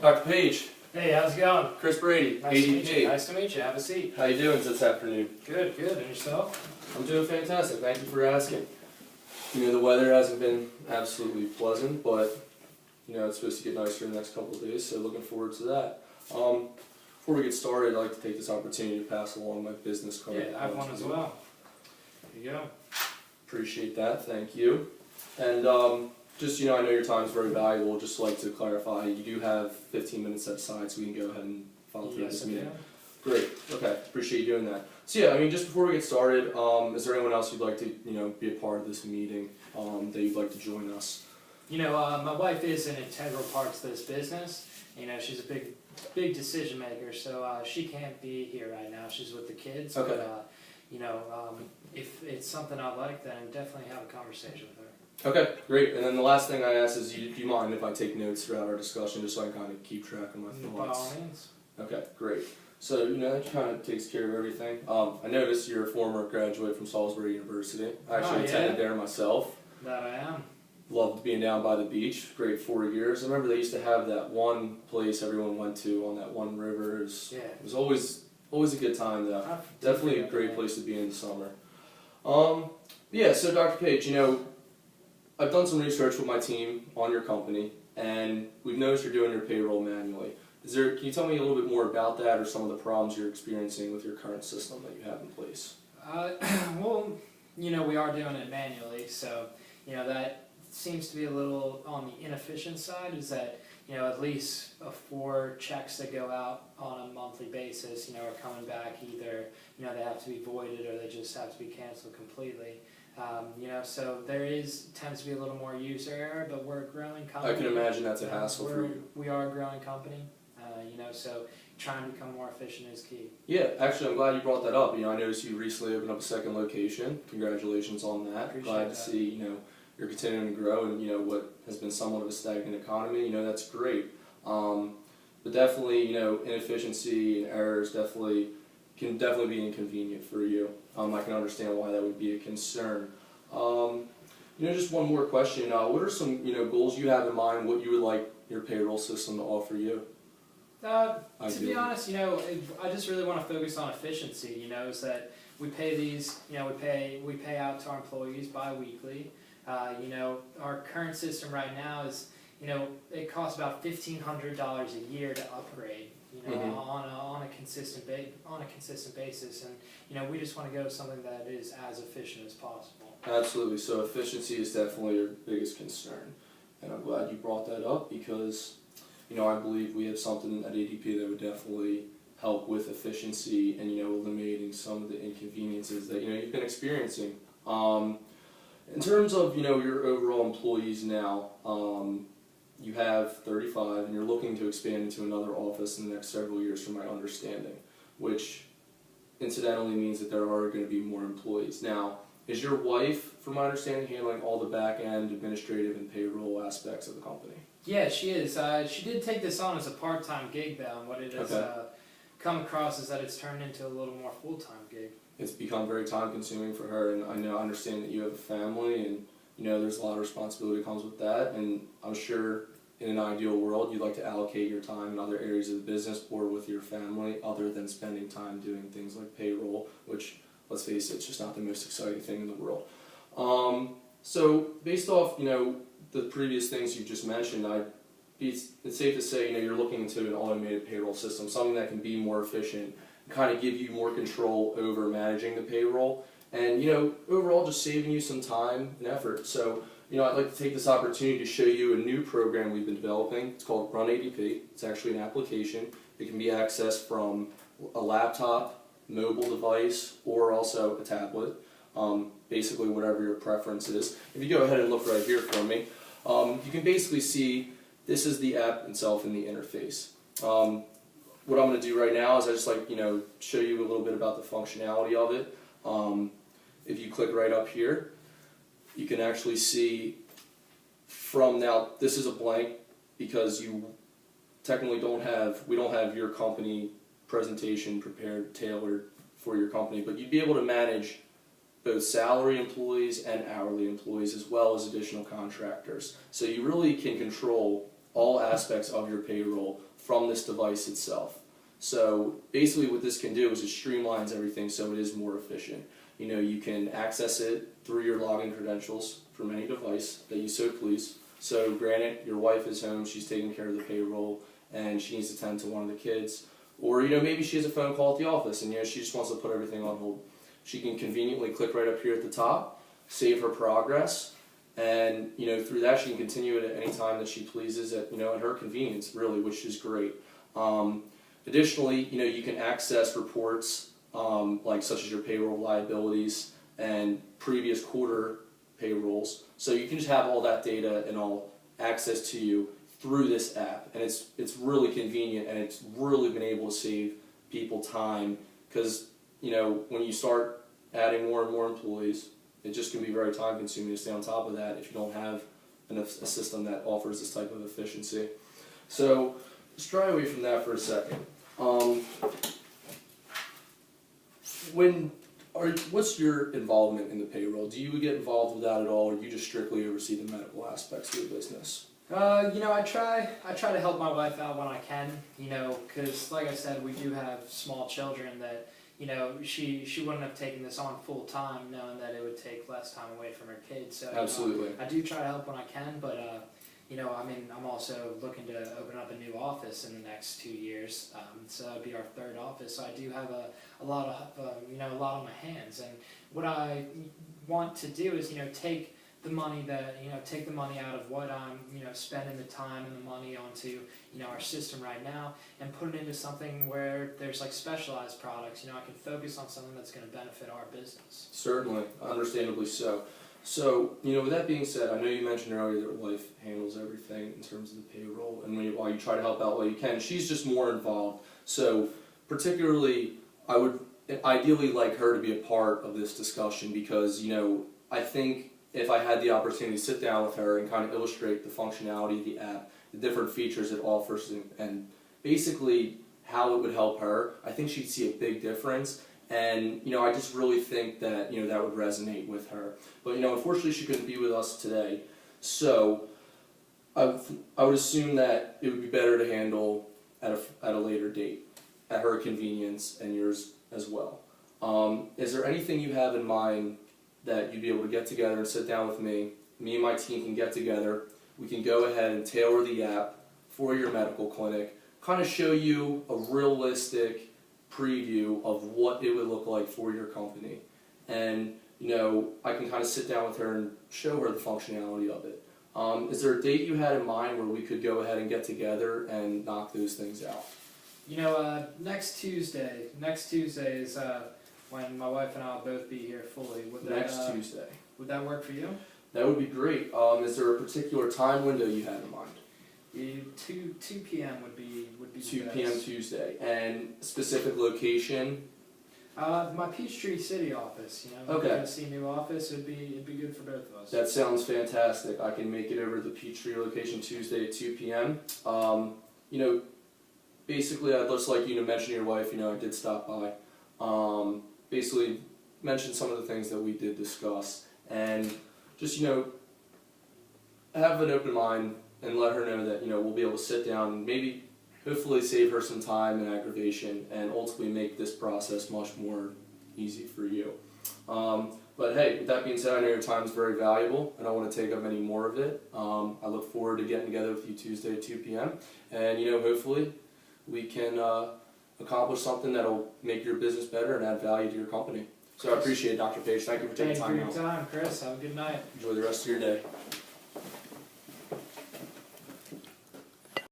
Dr. Page. Hey, how's it going? Chris Brady, Nice to meet ADP. you. Nice to meet you. Have a seat. How you doing this afternoon? Good, good. And yourself? I'm doing fantastic. Thank you for asking. You know, the weather hasn't been absolutely pleasant, but you know, it's supposed to get nicer in the next couple of days, so looking forward to that. Before we get started, I'd like to take this opportunity to pass along my business card. Yeah, I have one as well. Here you go. Appreciate that. Thank you. And just, you know, I know your time is very valuable. Just like to clarify, you do have 15 minutes set aside, so we can go ahead and follow through this meeting. Great. Okay. Appreciate you doing that. So yeah, I mean, just before we get started, is there anyone else you'd like to, you know, be a part of this meeting that you'd like to join us? You know, my wife is an integral part to this business. You know, she's a big decision maker, so she can't be here right now. She's with the kids. Okay. But, you know, if it's something I like, then definitely have a conversation with her. Okay, great. And then the last thing I ask is, do you mind if I take notes throughout our discussion, just so I can kind of keep track of my thoughts? By all means. Okay, great. So, you know, that kind of takes care of everything. I noticed you're a former graduate from Salisbury University. I actually attended there myself. That I am. Loved being down by the beach. Great 4 years. I remember they used to have that one place everyone went to on that one river. It was always a good time, though. Definitely a great place to be in the summer. Yeah, so Dr. Page, you know, I've done some research with my team on your company, and we've noticed you're doing your payroll manually. Can you tell me a little bit more about that, or some of the problems you're experiencing with your current system that you have in place? Well, you know, we are doing it manually, so, you know, that seems to be a little on the inefficient side, is that, you know, at least 4 checks that go out on a monthly basis, you know, are coming back either, you know, they have to be voided or they just have to be canceled completely. You know, so tends to be a little more user error, but we're a growing company. I can imagine that's a hassle for you. We are a growing company, you know, so trying to become more efficient is key. Yeah, actually, I'm glad you brought that up. You know, I noticed you recently opened up a second location. Congratulations on that. Appreciate glad that. to see, you know, you're continuing to grow, and you know what has been somewhat of a stagnant economy. You know, that's great. But definitely, you know, inefficiency and errors can definitely be inconvenient for you. I can understand why that would be a concern. You know, just one more question. What are some, you know, goals you have in mind? What you would like your payroll system to offer you? To be honest, you know, I just really want to focus on efficiency. You know, is that we pay these, you know, we pay out to our employees bi-weekly. You know, our current system right now is, you know, it costs about $1,500 a year to upgrade. You know, on a consistent basis, and you know, we just want to go to something that is as efficient as possible. Absolutely. So efficiency is definitely your biggest concern, and I'm glad you brought that up because, you know, I believe we have something at ADP that would definitely help with efficiency and, you know, eliminating some of the inconveniences that, you know, you've been experiencing. In terms of, you know, your overall employees now, you have 35 and you're looking to expand into another office in the next several years, from my understanding, which incidentally means that there are going to be more employees. Now, is your wife, from my understanding, handling all the back-end administrative and payroll aspects of the company? Yeah, she is. She did take this on as a part-time gig, though, and what it has come across is that it's turned into a little more full-time gig. It's become very time-consuming for her, and I understand that you have a family, and you know there's a lot of responsibility that comes with that, and I'm sure in an ideal world you'd like to allocate your time in other areas of the business or with your family other than spending time doing things like payroll, which, let's face it, it's just not the most exciting thing in the world. So based off, you know, the previous things you just mentioned, it's safe to say, you know, you're looking into an automated payroll system, something that can be more efficient, kind of give you more control over managing the payroll, and, you know, overall just saving you some time and effort. So, you know, I'd like to take this opportunity to show you a new program we've been developing. It's called Run ADP. It's actually an application. It can be accessed from a laptop, mobile device, or also a tablet. Basically whatever your preference is. If you go ahead and look right here for me, you can basically see this is the app itself in the interface. What I'm going to do right now is I just like, you know, show you a little bit about the functionality of it. If you click right up here, you can actually see from now, this is a blank because you technically we don't have your company presentation prepared, tailored for your company, but you'd be able to manage both salary employees and hourly employees as well as additional contractors. So you really can control all aspects of your payroll from this device itself. So basically what this can do is it streamlines everything so it is more efficient. You know, you can access it through your login credentials from any device that you so please. So granted, your wife is home, she's taking care of the payroll, and she needs to tend to one of the kids. Or, you know, maybe she has a phone call at the office and, you know, she just wants to put everything on hold. She can conveniently click right up here at the top, save her progress, and, you know, through that she can continue it at any time that she pleases at, you know, at her convenience, really, which is great. Additionally, you know, you can access reports like such as your payroll liabilities and previous quarter payrolls. So you can just have all that data and all access to you through this app, and it's really convenient, and it's really been able to save people time, because, you know, when you start adding more and more employees, it just can be very time consuming to stay on top of that if you don't have a system that offers this type of efficiency. So let's try away from that for a second. What's your involvement in the payroll? Do you get involved with that at all, or do you just strictly oversee the medical aspects of your business? You know, I try to help my wife out when I can, you know, because like I said, we do have small children that, you know, she wouldn't have taken this on full time knowing that it would take less time away from her kids. So absolutely, I do try to help when I can, but you know, I mean, I'm also looking to open up a new office in the next 2 years, so that'd be our third office. So I do have a lot of you know, a lot on my hands, and what I want to do is, you know, take the money out of what I'm, you know, spending the time and the money onto, you know, our system right now, and put it into something where there's like specialized products. You know, I can focus on something that's going to benefit our business. Certainly, understandably so. So, you know, with that being said, I know you mentioned earlier that your wife handles everything in terms of the payroll, and while you try to help out while you can, she's just more involved. So, particularly, I would ideally like her to be a part of this discussion, because, you know, I think if I had the opportunity to sit down with her and kind of illustrate the functionality of the app, the different features it offers, and basically how it would help her, I think she'd see a big difference. And, you know, I just really think that, you know, that would resonate with her. But, you know, unfortunately she couldn't be with us today. So I would assume that it would be better to handle at a later date, at her convenience and yours as well. Is there anything you have in mind that you'd be able to get together and sit down with me and my team can get together, we can go ahead and tailor the app for your medical clinic, kind of show you a realistic preview of what it would look like for your company, and, you know, I can kind of sit down with her and show her the functionality of it. Is there a date you had in mind where we could go ahead and get together and knock those things out? You know, next Tuesday is when my wife and I will both be here fully. Next Tuesday. Would that work for you? That would be great. Is there a particular time window you had in mind? 2 p.m. would be 2 p.m. Tuesday. And specific location? My Peachtree City office. You know, okay. See new office. It'd be good for both of us. That sounds fantastic. I can make it over to the Peachtree location Tuesday at 2 p.m. You know, basically, I'd just like you to mention to your wife. You know, I did stop by. Basically, mention some of the things that we did discuss, and just, you know, have an open mind and let her know that, you know, we'll be able to sit down and maybe hopefully save her some time and aggravation, and ultimately make this process much more easy for you. But hey, with that being said, I know your time is very valuable. I don't want to take up any more of it. I look forward to getting together with you Tuesday at 2 p.m. And, you know, hopefully we can accomplish something that'll make your business better and add value to your company. So I appreciate it, Dr. Page. Thank you for taking time out. Thank you for your time, Chris. Have a good night. Enjoy the rest of your day.